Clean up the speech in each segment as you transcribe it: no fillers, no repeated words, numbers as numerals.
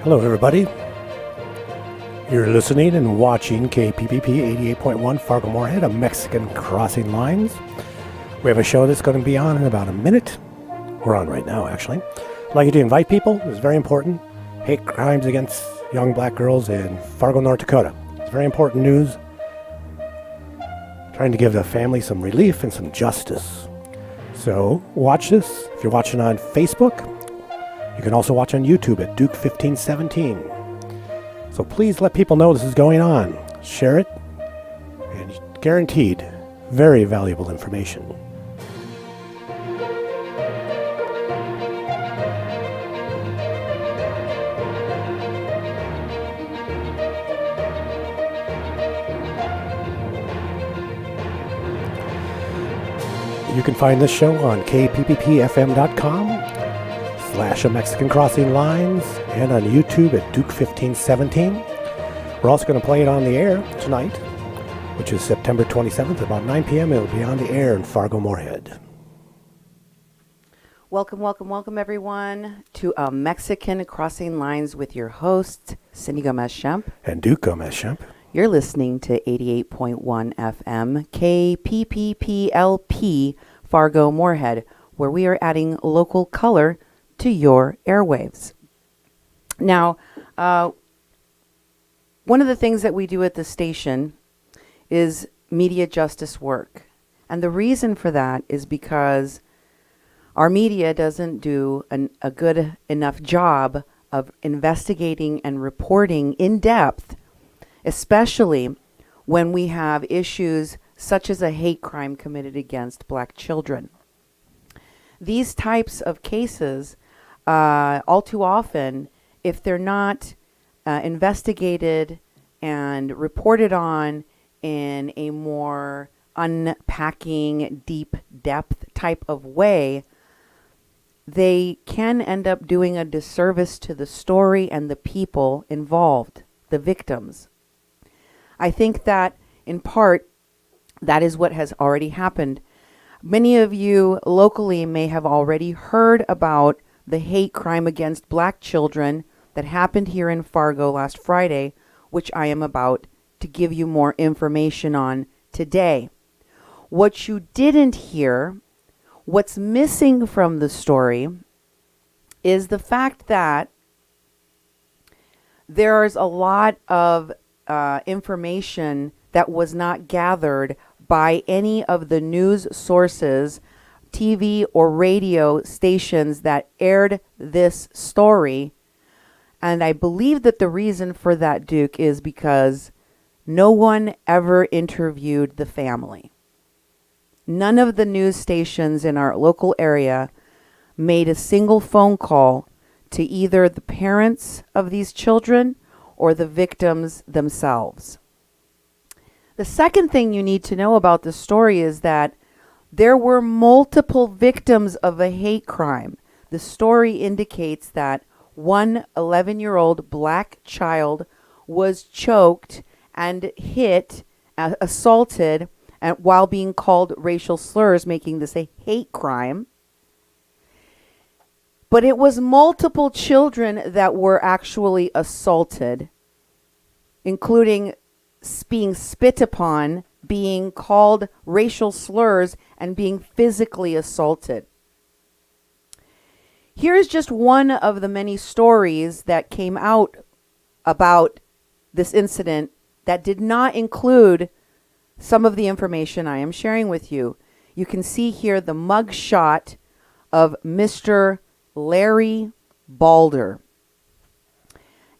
Hello, everybody. You're listening and watching KPPP 88.1 Fargo Moorhead, a Mexican Crossing Lines. We have a show that's going to be on in about a minute. We're on right now, actually. I'd like you to invite people. It's very important. Hate crimes against young black girls in Fargo, North Dakota. It's very important news. Trying to give the family some relief and some justice. So watch this. If you're watching on Facebook, you can also watch on YouTube at Duke 1517. So please let people know this is going on. Share it, and guaranteed, very valuable information. You can find this show on kpppfm.com/A Mexican Crossing Lines and on YouTube at Duke 1517. We're also going to play it on the air tonight, which is September 27th, about 9 p.m. It'll be on the air in Fargo Moorhead. Welcome, everyone, to A Mexican Crossing Lines with your hosts, Cindy Gomez-Schempp. And Duke Gomez-Schempp. You're listening to 88.1 FM, KPPPLP, Fargo Moorhead, where we are adding local color to your airwaves. Now, one of the things that we do at the station is media justice work. And the reason for that is because our media doesn't do a good enough job of investigating and reporting in depth, especially when we have issues such as a hate crime committed against black children. These types of cases, all too often, if they're not investigated and reported on in a more unpacking, deep depth type of way, they can end up doing a disservice to the story and the people involved, the victims. I think that, in part, that is what has already happened. Many of you locally may have already heard about the hate crime against black children that happened here in Fargo last Friday, which I am about to give you more information on today. What you didn't hear, what's missing from the story, is the fact that there's a lot of information that was not gathered by any of the news sources, TV or radio stations that aired this story. And I believe that the reason for that, Duke, is because no one ever interviewed the family. None of the news stations in our local area made a single phone call to either the parents of these children or the victims themselves. The second thing you need to know about the story is that there were multiple victims of a hate crime. The story indicates that one 11-year-old black child was choked and hit, assaulted, and while being called racial slurs, making this a hate crime. But it was multiple children that were actually assaulted, including being spit upon, being called racial slurs, and being physically assaulted. Here's just one of the many stories that came out about this incident that did not include some of the information I am sharing with you. You can see here the mug shot of Mr. Larry Balder.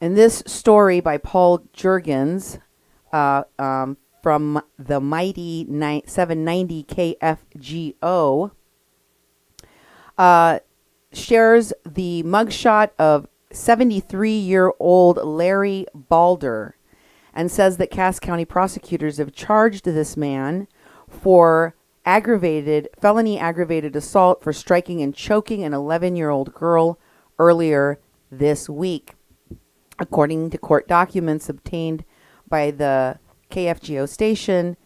And this story by Paul Jurgens from the mighty 790 KFGO shares the mugshot of 73-year-old Larry Balder and says that Cass County prosecutors have charged this man for felony aggravated assault for striking and choking an 11-year-old girl earlier this week. According to court documents obtained by the KFGO station,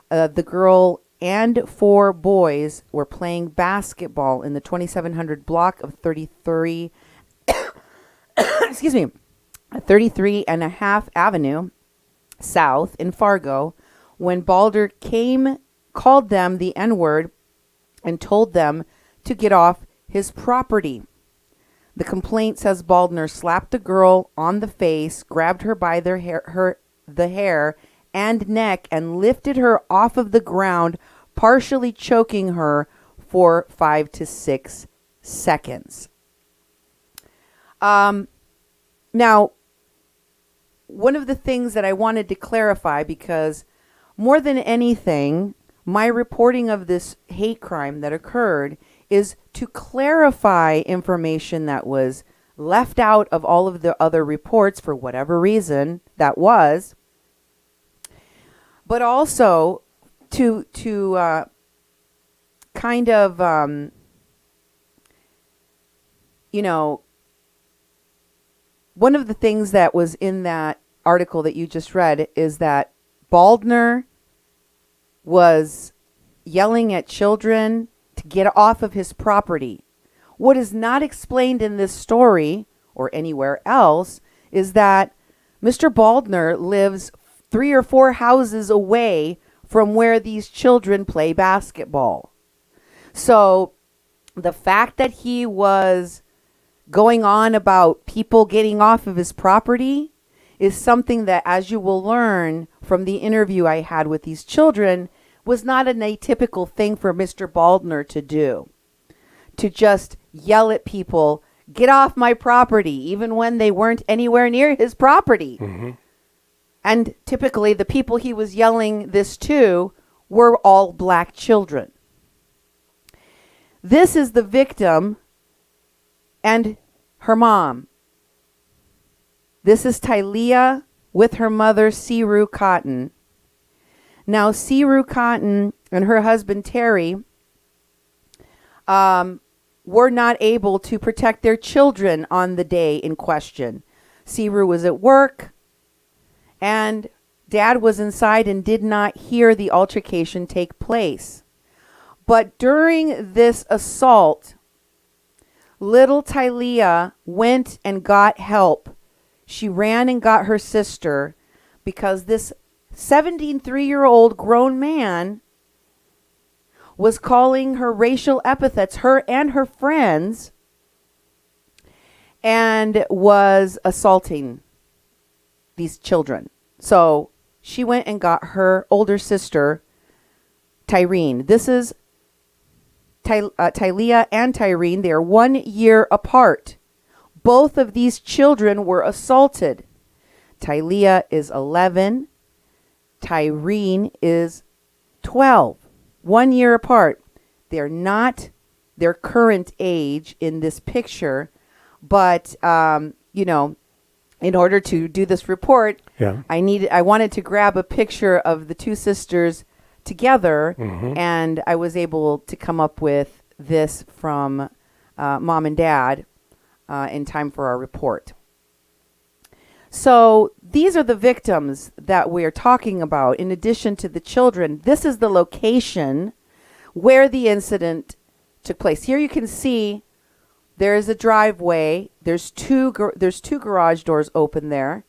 the girl and 4 boys were playing basketball in the 2700 block of 33 excuse me, 33 and a half Avenue South in Fargo when Balder called them the N-word and told them to get off his property. The complaint says Baldner slapped the girl on the face, grabbed her by the hair and neck, and lifted her off of the ground, partially choking her for 5 to 6 seconds. Now, one of the things that I wanted to clarify, because more than anything, my reporting of this hate crime that occurred is to clarify information that was left out of all of the other reports for whatever reason that was, but also to kind of, one of the things that was in that article that you just read is that Baldner was yelling at children to get off of his property. What is not explained in this story or anywhere else is that Mr. Baldner lives 3 or 4 houses away from where these children play basketball. So the fact that he was going on about people getting off of his property is something that, as you will learn from the interview I had with these children, was not an atypical thing for Mr. Baldner to do. To just yell at people, get off my property, even when they weren't anywhere near his property. Mm-hmm. And typically the people he was yelling this to were all black children. This is the victim and her mom. This is Tylea with her mother, Siru Cotton. Now, Siru Cotton and her husband, Terry, were not able to protect their children on the day in question. Siru was at work, and Dad was inside and did not hear the altercation take place. But during this assault, little Tylea went and got help. She ran and got her sister because this 73-year-old grown man was calling her racial epithets, her and her friends, and was assaulting these children. So she went and got her older sister, Tyreen. This is Tylea and Tyreen. They are 1 year apart. Both of these children were assaulted. Tylea is 11. Tyreen is 12. 1 year apart. They're not their current age in this picture, but in order to do this report, I wanted to grab a picture of the two sisters together, and I was able to come up with this from Mom and Dad in time for our report. So these are the victims that we're talking about. In addition to the children, this is the location where the incident took place. Here you can see there is a driveway. There's two garage doors open there.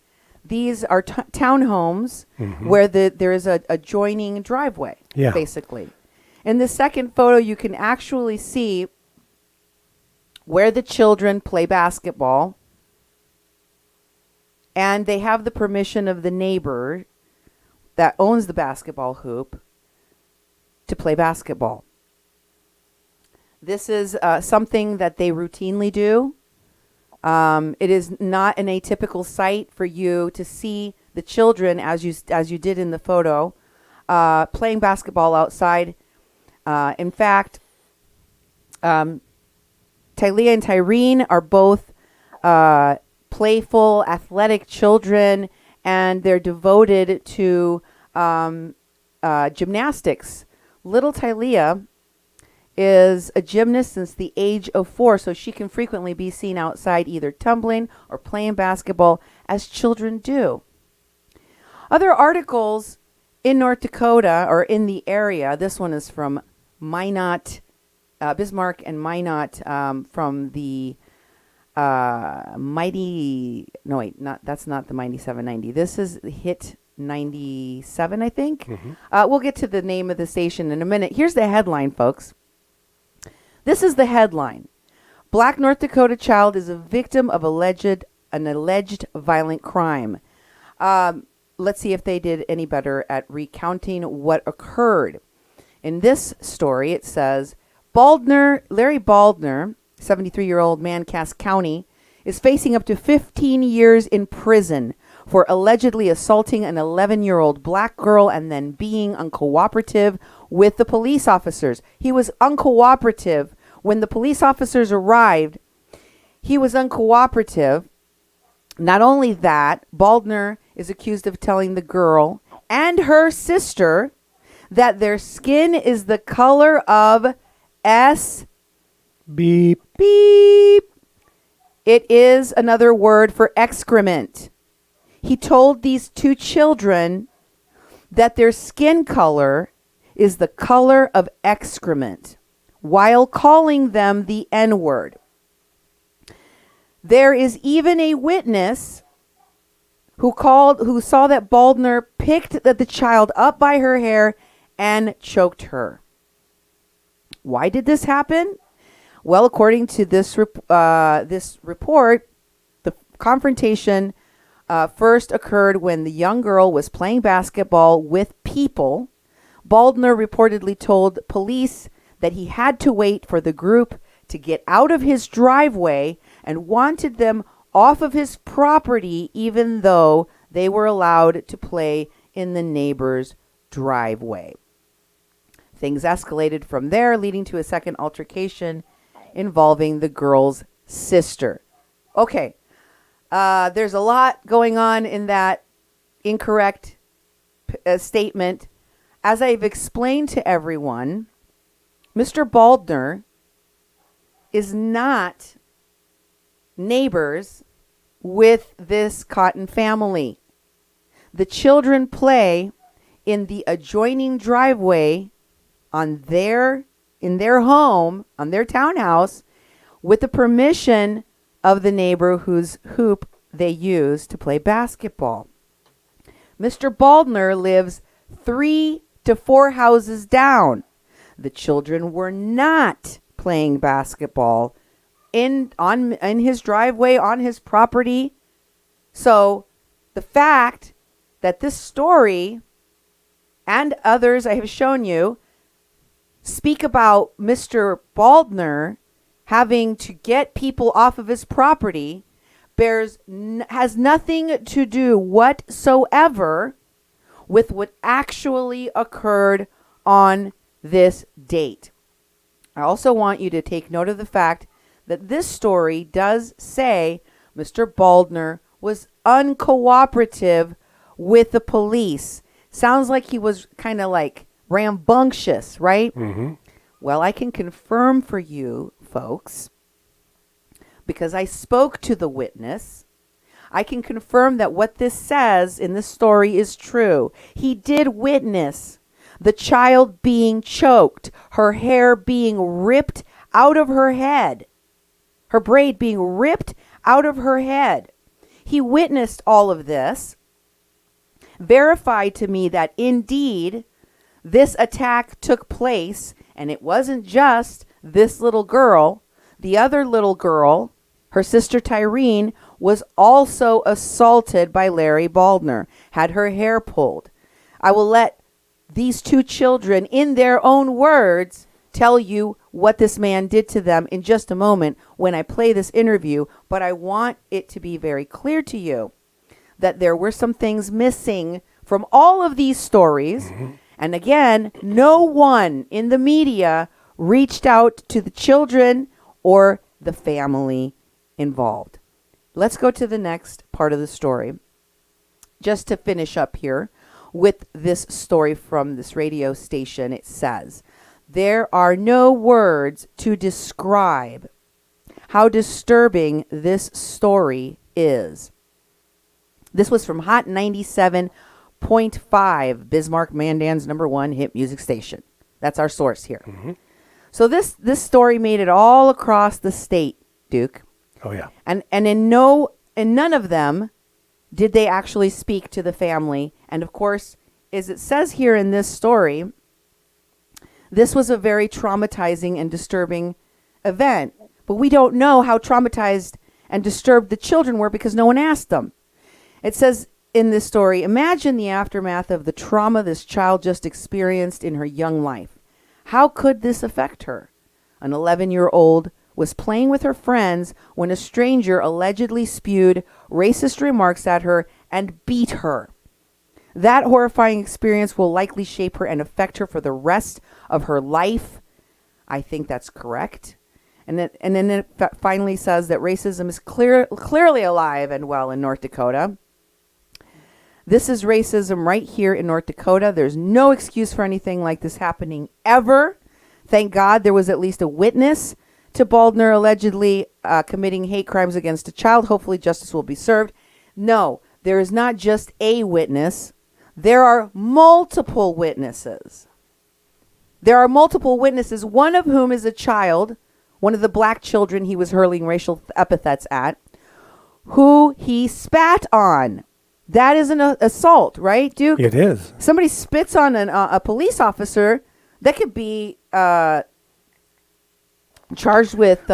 These are townhomes where there is a adjoining driveway, basically. In the second photo, you can actually see where the children play basketball. And they have the permission of the neighbor that owns the basketball hoop to play basketball. This is something that they routinely do. It is not an atypical sight for you to see the children, as you did in the photo, playing basketball outside. In fact, Tylea and Tyreen are both playful, athletic children, and they're devoted to gymnastics. Little Tylea is a gymnast since the age of 4, so she can frequently be seen outside either tumbling or playing basketball, as children do. Other articles in North Dakota or in the area, this one is from Minot, Bismarck and Minot, from the Mighty, no wait, that's not the Mighty 790. This is Hit 97, I think. We'll get to the name of the station in a minute. Here's the headline, folks. This is the headline. Black North Dakota child is a victim of an alleged violent crime. Let's see if they did any better at recounting what occurred. In this story, it says, Larry Baldner, 73-year-old man, Cass County, is facing up to 15 years in prison for allegedly assaulting an 11-year-old black girl and then being uncooperative with the police officers. He was uncooperative. When the police officers arrived, he was uncooperative. Not only that, Baldner is accused of telling the girl and her sister that their skin is the color of Beep. beep. It is another word for excrement. He told these two children that their skin color is the color of excrement while calling them the N-word. There is even a witness who saw that Baldner picked the child up by her hair and choked her. Why did this happen? Well, according to this report, the confrontation first occurred when the young girl was playing basketball with people. Baldner reportedly told police that he had to wait for the group to get out of his driveway and wanted them off of his property, even though they were allowed to play in the neighbor's driveway. Things escalated from there, leading to a second altercation involving the girl's sister. Okay, there's a lot going on in that incorrect statement. As I've explained to everyone, Mr. Baldner is not neighbors with this Cotton family. The children play in the adjoining driveway in their home, on their townhouse, with the permission of the neighbor whose hoop they use to play basketball. Mr. Baldner lives 3 to 4 houses down. The children were not playing basketball in his driveway, on his property. So the fact that this story and others I have shown you speak about Mr. Baldner having to get people off of his property has nothing to do whatsoever with what actually occurred on this date. I also want you to take note of the fact that this story does say Mr. Baldner was uncooperative with the police. Sounds like he was kind of like rambunctious, right? Mm-hmm. Well, I can confirm for you, folks, because I spoke to the witness. I can confirm that what this says in this story is true. He did witness the child being choked, her hair being ripped out of her head, her braid being ripped out of her head. He witnessed all of this, verified to me that indeed this attack took place, and it wasn't just this little girl. The other little girl, her sister Tyreen, was also assaulted by Larry Baldner, had her hair pulled. I will let these two children, in their own words, tell you what this man did to them in just a moment when I play this interview, but I want it to be very clear to you that there were some things missing from all of these stories. Mm-hmm. And again, no one in the media reached out to the children or the family involved. Let's go to the next part of the story. Just to finish up here with this story from this radio station, it says, there are no words to describe how disturbing this story is. This was from Hot 97.5, Bismarck Mandan's #1 hit music station. That's our source here. Mm-hmm. So this story made it all across the state, Duke. Oh, yeah. And in none of them did they actually speak to the family. And of course, as it says here in this story, this was a very traumatizing and disturbing event. But we don't know how traumatized and disturbed the children were because no one asked them. It says in this story, imagine the aftermath of the trauma this child just experienced in her young life. How could this affect her? An 11-year-old was playing with her friends when a stranger allegedly spewed racist remarks at her and beat her. That horrifying experience will likely shape her and affect her for the rest of her life. I think that's correct. And then it finally says that racism is clearly alive and well in North Dakota. This is racism right here in North Dakota. There's no excuse for anything like this happening ever. Thank God there was at least a witness to Baldner allegedly committing hate crimes against a child. Hopefully justice will be served. No, there is not just a witness. There are multiple witnesses. There are multiple witnesses, one of whom is a child, one of the black children he was hurling racial epithets at, who he spat on. That is an assault, right, Duke? It is. Somebody spits on a police officer, that could be charged with...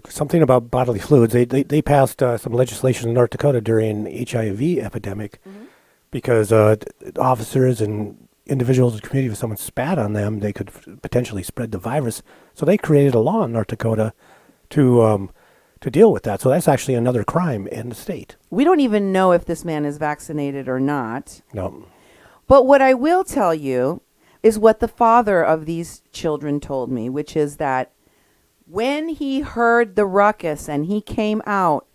something about bodily fluids. They passed some legislation in North Dakota during HIV epidemic because officers and individuals in the community, if someone spat on them, they could potentially spread the virus. So they created a law in North Dakota to deal with that. So that's actually another crime in the state. We don't even know if this man is vaccinated or not. No. But what I will tell you is what the father of these children told me, which is that when he heard the ruckus and he came out,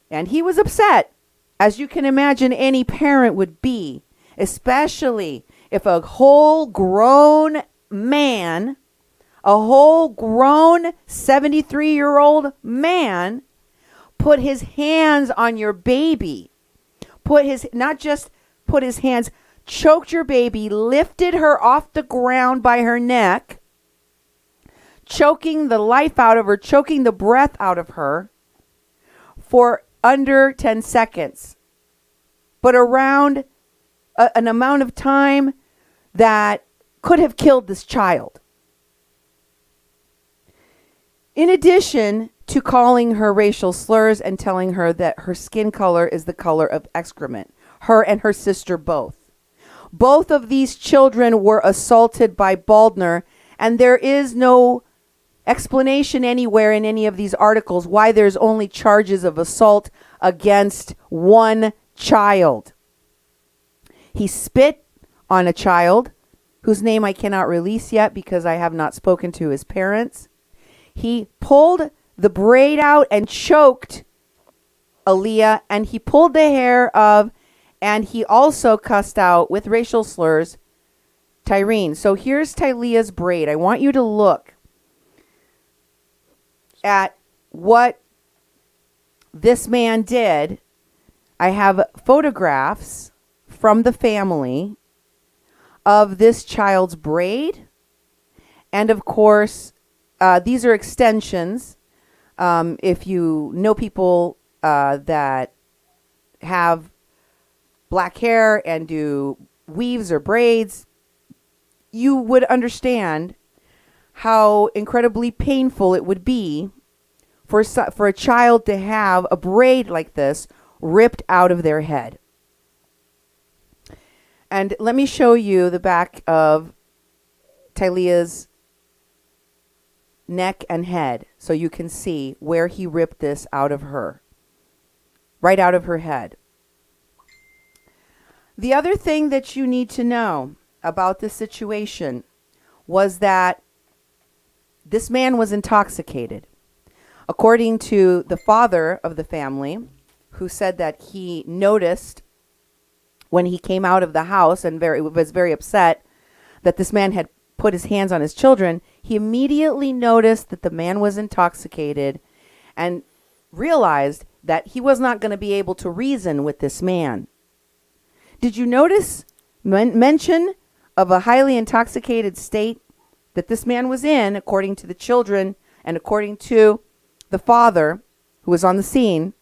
and he was upset, as you can imagine any parent would be, especially if a whole grown man, a whole grown 73-year-old man put his hands on your baby, not just put his hands, choked your baby, lifted her off the ground by her neck, choking the life out of her, choking the breath out of her for under 10 seconds, but around an amount of time that could have killed this child. In addition to calling her racial slurs and telling her that her skin color is the color of excrement, her and her sister both. Both of these children were assaulted by Baldner, and there is no explanation anywhere in any of these articles why there's only charges of assault against one child. He spit on a child whose name I cannot release yet because I have not spoken to his parents. He pulled the braid out and choked Aaliyah, and he pulled the hair of, and he also cussed out with racial slurs Tyreen. So here's Tylea's braid. I want you to look at what this man did. I have photographs from the family of this child's braid. And of course, these are extensions. If you know people that have black hair and do weaves or braids, you would understand how incredibly painful it would be for a child to have a braid like this ripped out of their head. And let me show you the back of Tylea's neck and head so you can see where he ripped this out of her, right out of her head. The other thing that you need to know about this situation was that this man was intoxicated. According to the father of the family, who said that he noticed when he came out of the house and was very upset that this man had put his hands on his children, he immediately noticed that the man was intoxicated and realized that he was not going to be able to reason with this man. Did you notice mention of a highly intoxicated state that this man was in, according to the children and according to the father who was on the scene.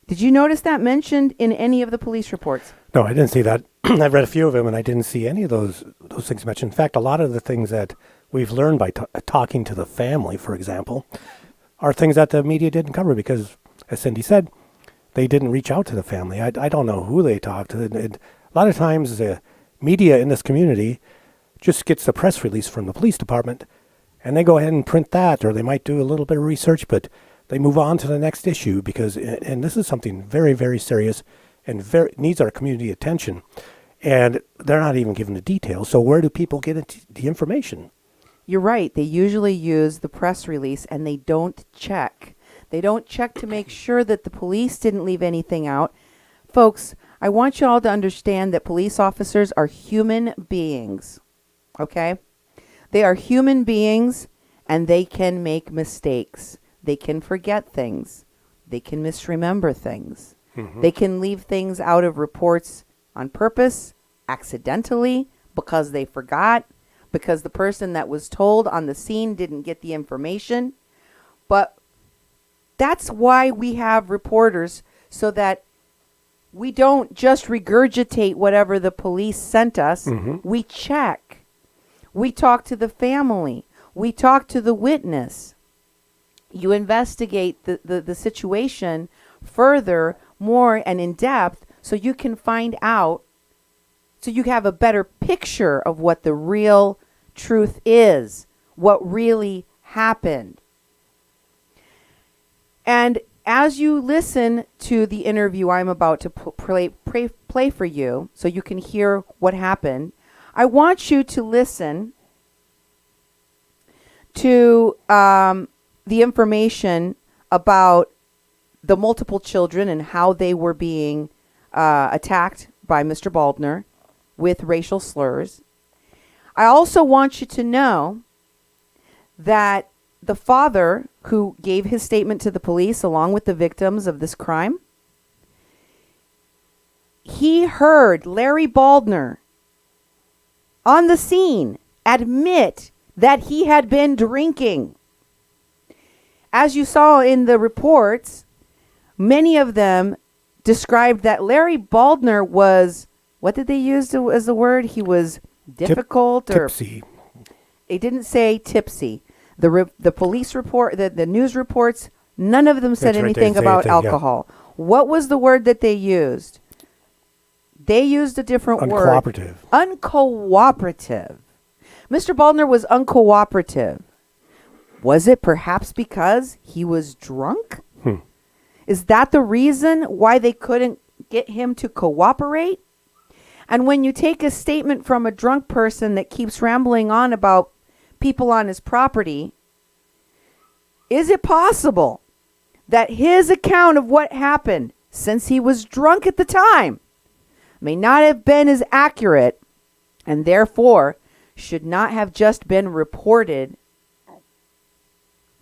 Did you notice that mentioned in any of the police reports? No, I didn't see that. I've read a few of them, and I didn't see any of those things mentioned. In fact, a lot of the things that we've learned by talking to the family, for example, are things that the media didn't cover because, as Cindy said, they didn't reach out to the family. I don't know who they talked to. A lot of times, the media in this community just gets the press release from the police department, and they go ahead and print that, or they might do a little bit of research, but they move on to the next issue because, and this is something very, very serious and very needs our community attention. And they're not even given the details. So where do people get the information? You're right. They usually use the press release and they don't check. They don't check to make sure that the police didn't leave anything out. Folks, I want you all to understand that police officers are human beings. Okay? They are human beings and they can make mistakes. They can forget things. They can misremember things. Mm-hmm. They can leave things out of reports on purpose, accidentally, because they forgot, because the person that was told on the scene didn't get the information. But that's why we have reporters, so that we don't just regurgitate whatever the police sent us. Mm-hmm. We check. We talk to the family. We talk to the witness. You investigate the situation further, more and in depth, so you can find out, so you have a better picture of what the real truth is, what really happened. And as you listen to the interview I'm about to play for you, so you can hear what happened, I want you to listen to the information about the multiple children and how they were being attacked by Mr. Baldner with racial slurs. I also want you to know that the father who gave his statement to the police along with the victims of this crime, he heard Larry Baldner on the scene admit that he had been drinking. As you saw in the reports, many of them described that Larry Baldner was, what did they use as the word? He was difficult or tipsy. It didn't say tipsy. The police report, the news reports, none of them said anything about alcohol. Yeah. What was the word that they used? They used a different word. Uncooperative. Uncooperative. Mr. Baldner was uncooperative. Was it perhaps because he was drunk? Is that the reason why they couldn't get him to cooperate? And when you take a statement from a drunk person that keeps rambling on about people on his property, is it possible that his account of what happened, since he was drunk at the time, may not have been as accurate and therefore should not have just been reported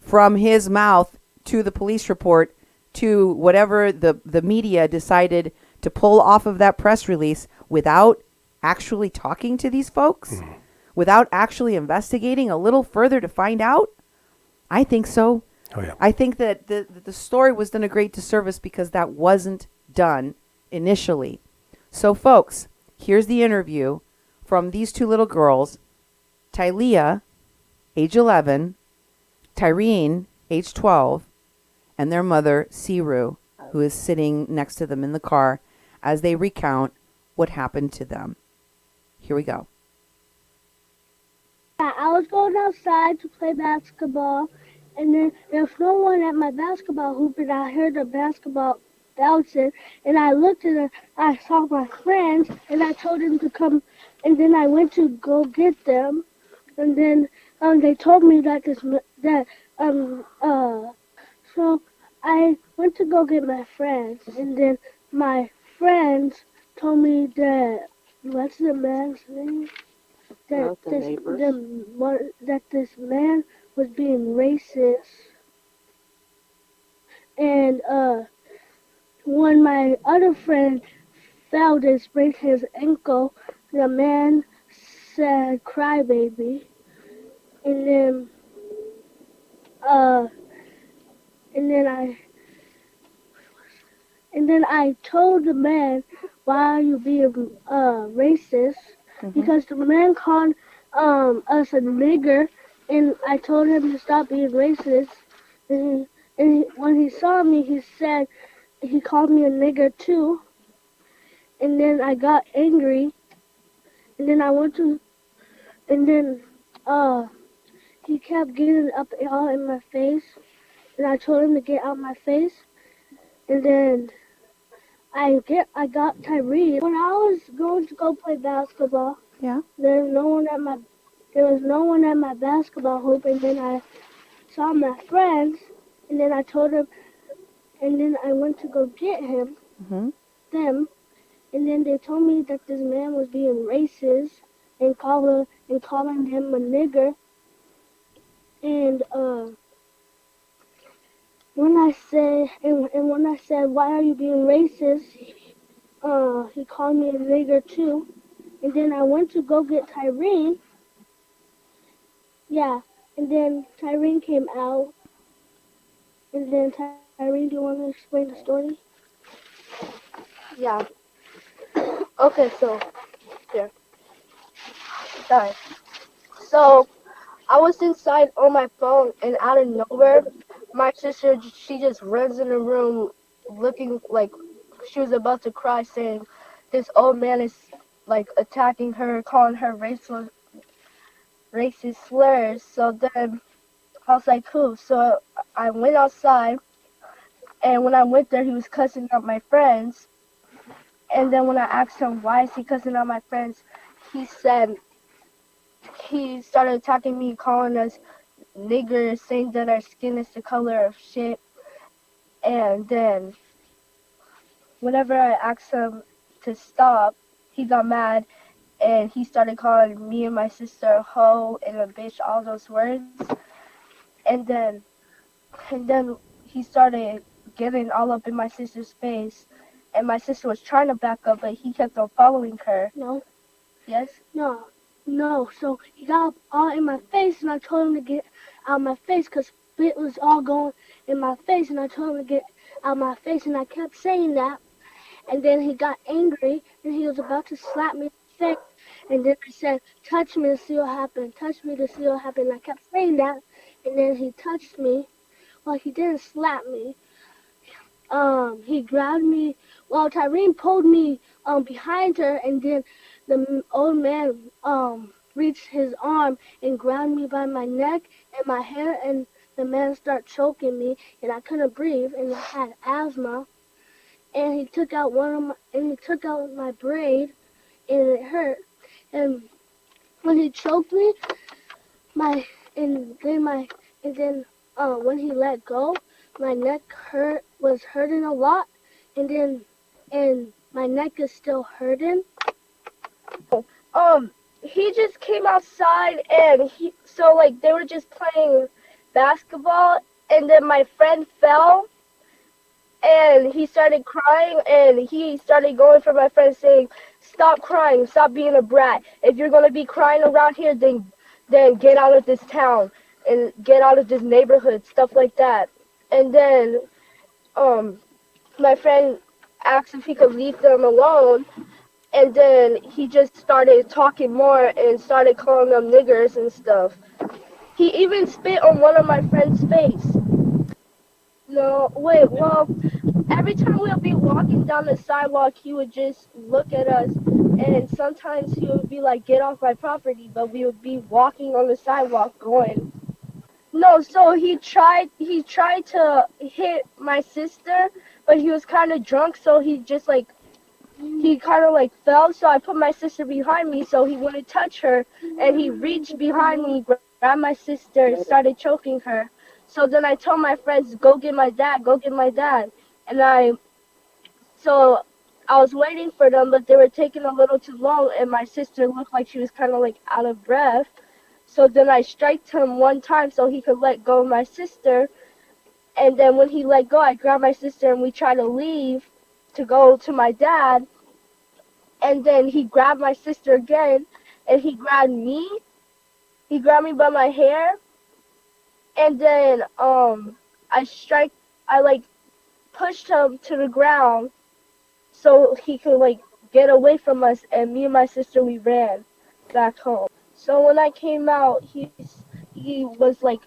from his mouth to the police report to whatever the media decided to pull off of that press release without actually talking to these folks, without actually investigating a little further to find out? I think so. Oh, yeah. I think that the story was done a great disservice because that wasn't done initially. So, folks, here's the interview from these two little girls, Tylea, age 11, Tyreen, age 12, and their mother, Siru, who is sitting next to them in the car as they recount what happened to them. Here we go. I was going outside to play basketball, and then there's no one at my basketball hoop, and I heard the basketball bouncing, and I looked and I saw my friends, and I told them to come, and then I went to go get them, and then they told me so I went to go get my friends, and then my friends told me that, what's the man's name? That this man was being racist. And when my other friend fell and sprained his ankle, the man said, "Crybaby." And then I told the man, why are you being racist? Hmm. Because the man called us a nigger, and I told him to stop being racist. When he saw me, he said he called me a nigger too, and then I got angry, and then I went to, and then he kept getting up all in my face, and I told him to get out my face, and then I got Tyree. When I was going to go play basketball, Yeah. there was no one at my there was no one at my basketball hoop, and then I saw my friends, and then I told him, and then I went to go get Hmm. them, and then they told me that this man was being racist and calling him a nigger, and when I said why are you being racist, he called me a nigger too, and then I went to go get Tyreen. Yeah, and then Tyreen came out, and then Tyreen, do you want to explain the story? Yeah. Okay, so here. Sorry. So I was inside on my phone, and out of nowhere, my sister she just runs in the room, looking like she was about to cry, saying this old man is like attacking her, calling her racist slurs. So then I was like, who? So I went outside, and when I went there, he was cussing out my friends. And then when I asked him why is he cussing out my friends, he said he started attacking me, calling us niggers, saying that our skin is the color of shit. And then whenever I asked him to stop, he got mad and he started calling me and my sister a hoe and a bitch, all those words. And then and then he started getting all up in my sister's face. And my sister was trying to back up, but he kept on following her. No, Yes? no, no. So he got up all in my face, and I told him to get out my face because spit was all going in my face, and I told him to get out my face, and I kept saying that. And then he got angry, and he was about to slap me in the face. And then I said, touch me to see what happened. Touch me to see what happened. And I kept saying that. And then he touched me. Well, he didn't slap me. He grabbed me. Well, Tyrene pulled me behind her, and then the old man reached his arm and grabbed me by my neck and my hair, and the man started choking me, and I couldn't breathe, and I had asthma. And he took out my braid, and it hurt. And when he choked me, my and then my and then when he let go, my neck was hurting a lot, and then and my neck is still hurting. Um, he just came outside and so like they were just playing basketball and then my friend fell and he started crying and he started going for my friend saying, stop crying, stop being a brat. If you're gonna be crying around here, then get out of this town and get out of this neighborhood, stuff like that. And then um my friend asked if he could leave them alone and then he just started talking more and started calling them niggers and stuff. He even spit on one of my friend's face. No, wait, well, every time we'll be walking down the sidewalk, he would just look at us, and sometimes he would be like, get off my property, but we would be walking on the sidewalk going. No, so he tried to hit my sister, but he was kind of drunk, so he kind of like fell, so I put my sister behind me so he wouldn't touch her, and he reached behind me, grabbed my sister, and started choking her. So then I told my friends, go get my dad, go get my dad. And so I was waiting for them, but they were taking a little too long, and my sister looked like she was kind of like out of breath. So then I striked him one time so he could let go of my sister, and then when he let go, I grabbed my sister and we tried to leave to go to my dad, and then he grabbed my sister again, and he grabbed me. He grabbed me by my hair, and then I like pushed him to the ground, so he could like get away from us. And me and my sister, we ran back home. So when I came out, he was like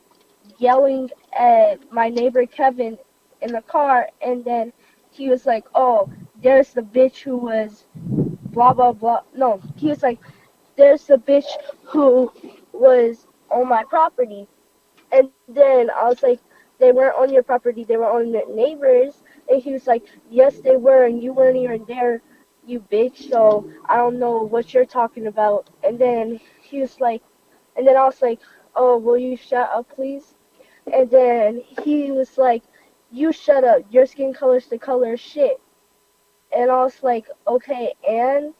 yelling at my neighbor Kevin in the car, and then he was like, "Oh, there's the bitch who was blah blah blah." No, he was like, "There's the bitch who was on my property." And then I was like, "They weren't on your property, they were on your neighbors." And he was like, "Yes, they were, and you weren't even there, you bitch, so I don't know what you're talking about." And then he was like, and then I was like, "Oh, will you shut up, please?" And then he was like, "You shut up, your skin color's the color of shit." And I was like, "Okay, and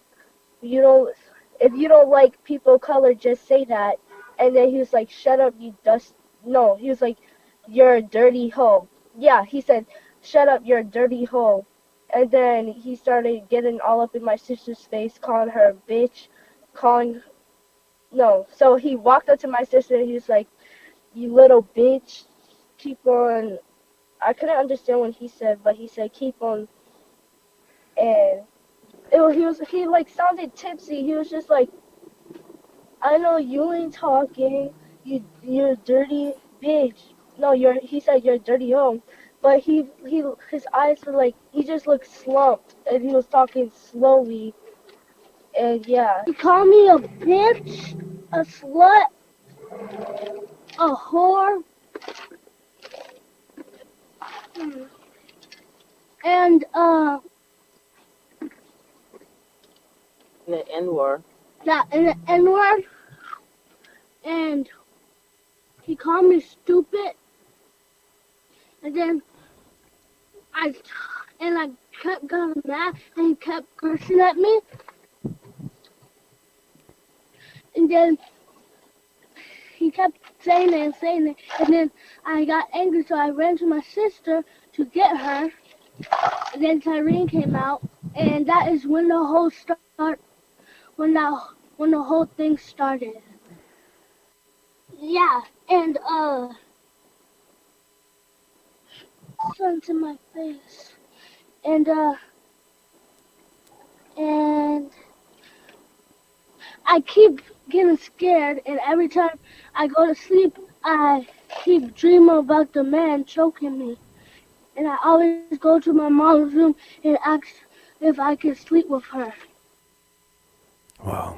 you don't, if you don't like people color, just say that." And then he was like, "Shut up, you dust." No, he was like, "You're a dirty hoe." Yeah, he said, "Shut up, you're a dirty hoe." And then he started getting all up in my sister's face, calling her a bitch, calling, no. So he walked up to my sister and he was like, "You little bitch, keep on." I couldn't understand what he said, but he said, "Keep on." And he like sounded tipsy. He was just like, "I know you ain't talking. You're a dirty bitch." No, he said you're a dirty hoe. But his eyes were like, he just looked slumped, and he was talking slowly. And yeah. He called me a bitch, a slut, a whore, and The N-word. that and the N-word, and he called me stupid, and then I kept getting mad, and he kept cursing at me, and then he kept saying it and saying it, and then I got angry, so I ran to my sister to get her, and then Tyrene came out, and that is when the whole when the whole thing started. Yeah, and sun's in my face, and I keep getting scared, and every time I go to sleep, I keep dreaming about the man choking me. And I always go to my mom's room and ask if I can sleep with her. Wow.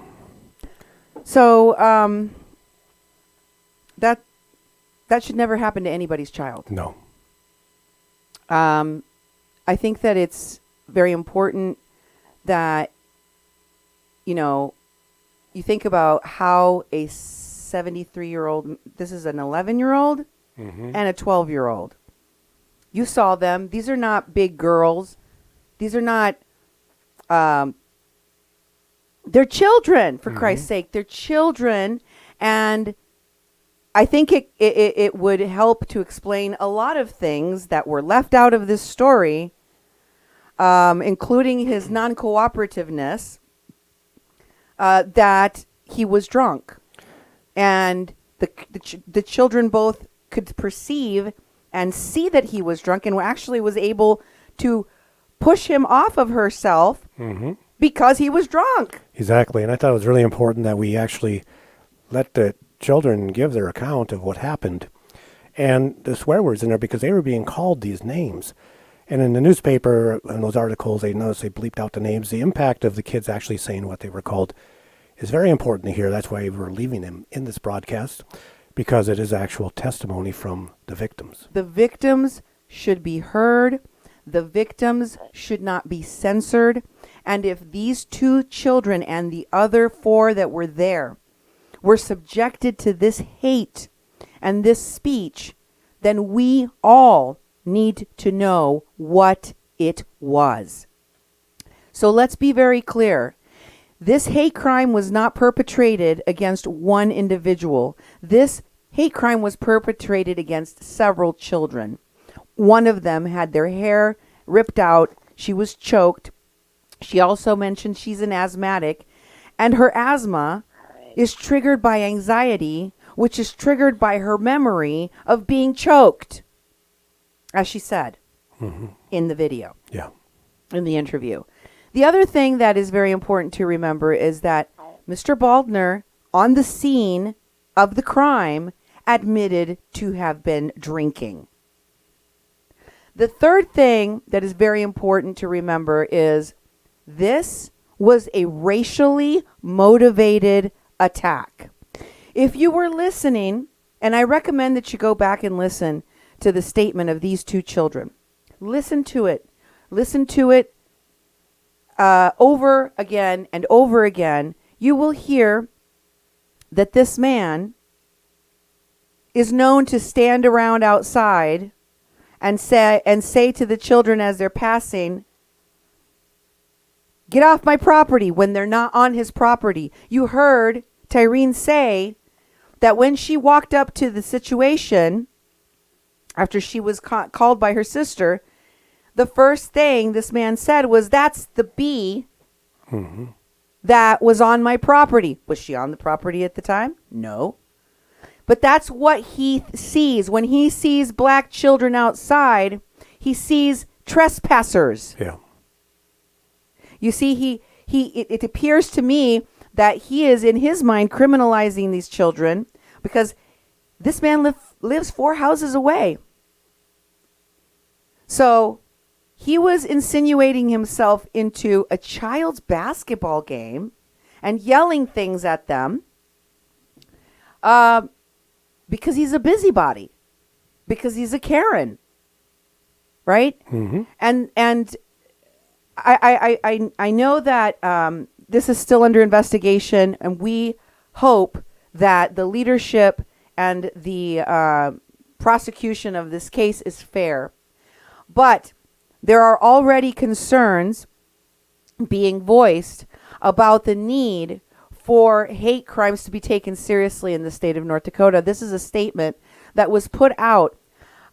So that should never happen to anybody's child. No. I think that it's very important that, you know, you think about how a 73-year-old, this is an 11-year-old and a 12-year-old. You saw them. These are not big girls. These are not, they're children, for Christ's sake. They're children. And I think it would help to explain a lot of things that were left out of this story, including his non-cooperativeness, that he was drunk. And the children both could perceive and see that he was drunk, and actually was able to push him off of herself because he was drunk. Exactly. And I thought it was really important that we actually let the children give their account of what happened. And the swear words in there, because they were being called these names. And in the newspaper, in those articles, they noticed they bleeped out the names. The impact of the kids actually saying what they were called is very important to hear. That's why we're leaving them in this broadcast, because it is actual testimony from the victims. The victims should be heard. The victims should not be censored. And if these two children and the other four that were there were subjected to this hate and this speech, then we all need to know what it was. So let's be very clear. This hate crime was not perpetrated against one individual. This hate crime was perpetrated against several children. One of them had their hair ripped out. She was choked. She also mentioned she's an asthmatic, and her asthma is triggered by anxiety, which is triggered by her memory of being choked, as she said in the video, Yeah. in the interview. The other thing that is very important to remember is that Mr. Baldner, on the scene of the crime, admitted to have been drinking. The third thing that is very important to remember is this was a racially motivated attack. If you were listening, and I recommend that you go back and listen to the statement of these two children. Listen to it. Listen to it over again and over again. You will hear that this man is known to stand around outside and say to the children as they're passing, "Get off my property," when they're not on his property. You heard Tyreen say that when she walked up to the situation after she was called by her sister, the first thing this man said was, "That's the bee that was on my property." Was she on the property at the time? No. But that's what he sees. When he sees black children outside, he sees trespassers. Yeah. You see, it appears to me that he is, in his mind, criminalizing these children because this man lives 4 houses away. So he was insinuating himself into a child's basketball game and yelling things at them because he's a busybody, because he's a Karen, right? Mm-hmm. And I know that this is still under investigation, and we hope that the leadership and the prosecution of this case is fair. But there are already concerns being voiced about the need for hate crimes to be taken seriously in the state of North Dakota. This is a statement that was put out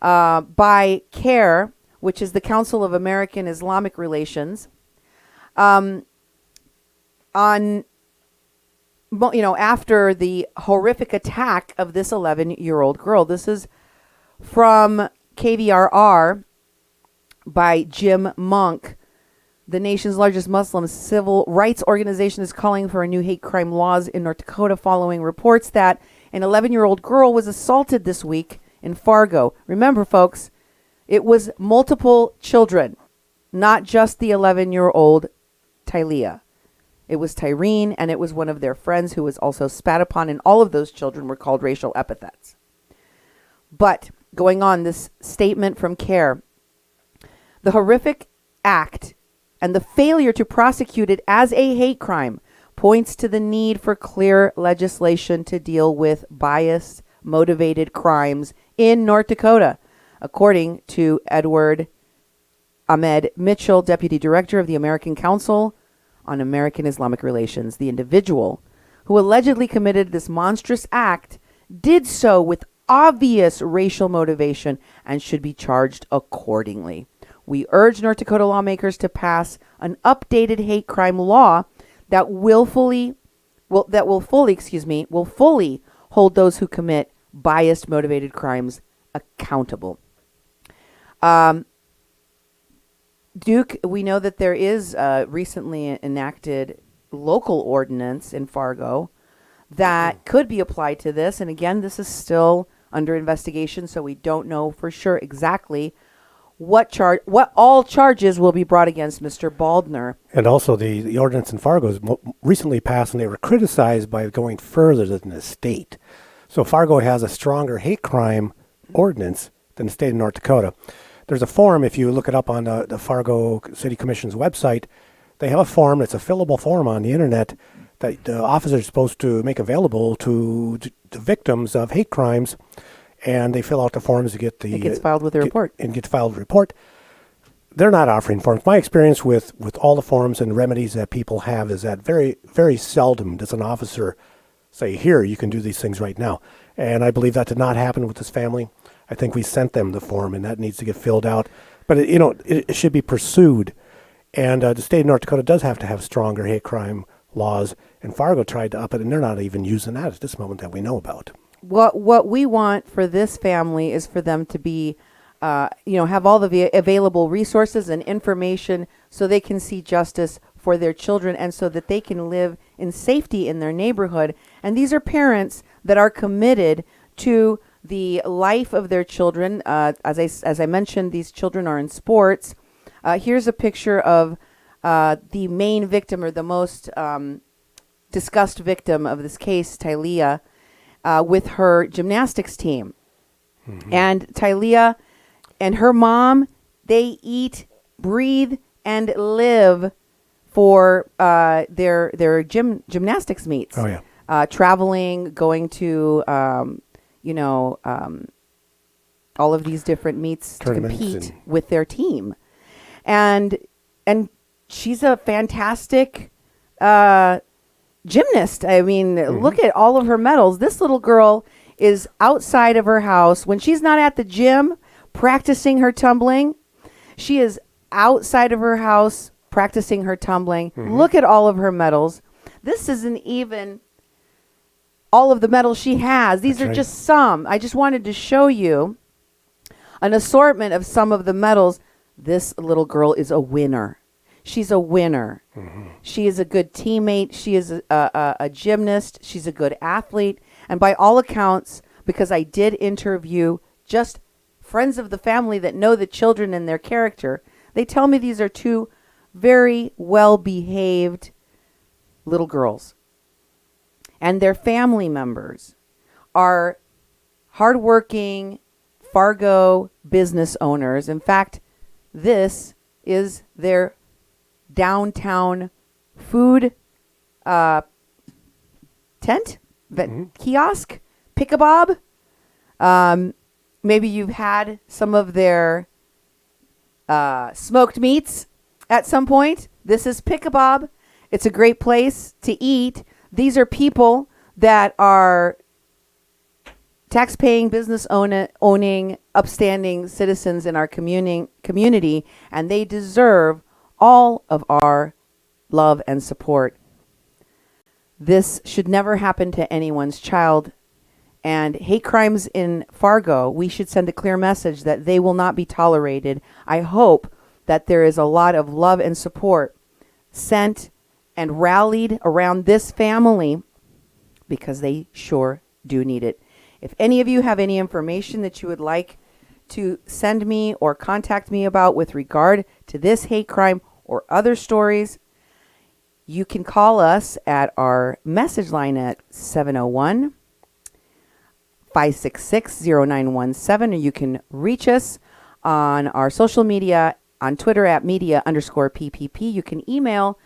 by CARE, which is the Council of American Islamic Relations, on, after the horrific attack of this 11-year-old girl. This is from KVRR by Jim Monk. The nation's largest Muslim civil rights organization is calling for a new hate crime laws in North Dakota following reports that an 11-year-old girl was assaulted this week in Fargo. Remember, folks, it was multiple children, not just the 11-year-old Tylea. It was Tyreen, and it was one of their friends who was also spat upon, and all of those children were called racial epithets. But going on, this statement from CARE, the horrific act and the failure to prosecute it as a hate crime points to the need for clear legislation to deal with bias-motivated crimes in North Dakota, according to Edward Ahmed Mitchell, Deputy Director of the American Council on American Islamic Relations. The individual who allegedly committed this monstrous act did so with obvious racial motivation and should be charged accordingly. We urge North Dakota lawmakers to pass an updated hate crime law that will fully hold those who commit biased motivated crimes accountable. Duke, we know that there is a recently enacted local ordinance in Fargo that could be applied to this. And again, this is still under investigation, so we don't know for sure exactly what all charges will be brought against Mr. Baldner. And also the ordinance in Fargo was recently passed, and they were criticized by going further than the state. So Fargo has a stronger hate crime ordinance than the state of North Dakota. There's a form, if you look it up on the Fargo City Commission's website, they have a form, it's a fillable form on the internet that the officers are supposed to make available to the victims of hate crimes, and they fill out the forms to get the... It gets filed with a report. And gets filed a report. They're not offering forms. My experience with all the forms and remedies that people have is that very, very seldom does an officer say, here, you can do these things right now. And I believe that did not happen with this family. I think we sent them the form, and that needs to get filled out. But, it should be pursued. And the state of North Dakota does have to have stronger hate crime laws. And Fargo tried to up it, and they're not even using that at this moment that we know about. What we want for this family is for them to be have all the available resources and information so they can see justice for their children and so that they can live in safety in their neighborhood. And these are parents that are committed to the life of their children. As I mentioned, these children are in sports. Here's a picture of the main victim, or the most discussed victim of this case, Tylea, with her gymnastics team. Mm-hmm. And Tylea and her mom, they eat, breathe, and live for their gymnastics meets. Oh, yeah. Traveling, going to, all of these different meets to compete with their team. And she's a fantastic gymnast. I mean, look at all of her medals. This little girl is outside of her house. When she's not at the gym practicing her tumbling, she is outside of her house practicing her tumbling. Look at all of her medals. This isn't even all of the medals she has. These are just some. I just wanted to show you an assortment of some of the medals. This little girl is a winner. She's a winner. She is a good teammate. She is a gymnast. She's a good athlete. And by all accounts, because I did interview just friends of the family that know the children and their character, they tell me these are two very well-behaved little girls. And their family members are hardworking Fargo business owners. In fact, this is their downtown food tent, kiosk, Pick-a-Bob. Maybe you've had some of their smoked meats at some point. This is Pick-a-Bob. It's a great place to eat. These are people that are tax-paying, business-owning, upstanding citizens in our community, and they deserve all of our love and support. This should never happen to anyone's child. And hate crimes in Fargo, we should send a clear message that they will not be tolerated. I hope that there is a lot of love and support sent and rallied around this family, because they sure do need it. If any of you have any information that you would like to send me or contact me about with regard to this hate crime or other stories, you can call us at our message line at 701-566-0917, or you can reach us on our social media, on Twitter at media_PPP. You can email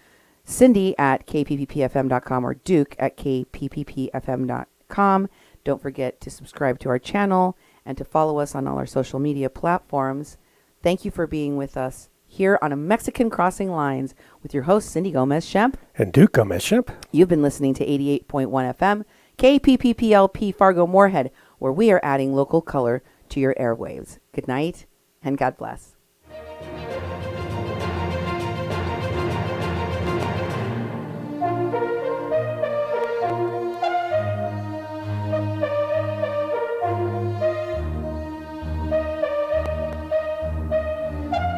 Cindy at kpppfm.com or Duke at kpppfm.com. Don't forget to subscribe to our channel and to follow us on all our social media platforms. Thank you for being with us here on A Mexican Crossing Lines with your host, Cindy Gomez-Schempp. And Duke Gomez-Schempp. You've been listening to 88.1 FM, KPPPLP Fargo Moorhead, where we are adding local color to your airwaves. Good night and God bless.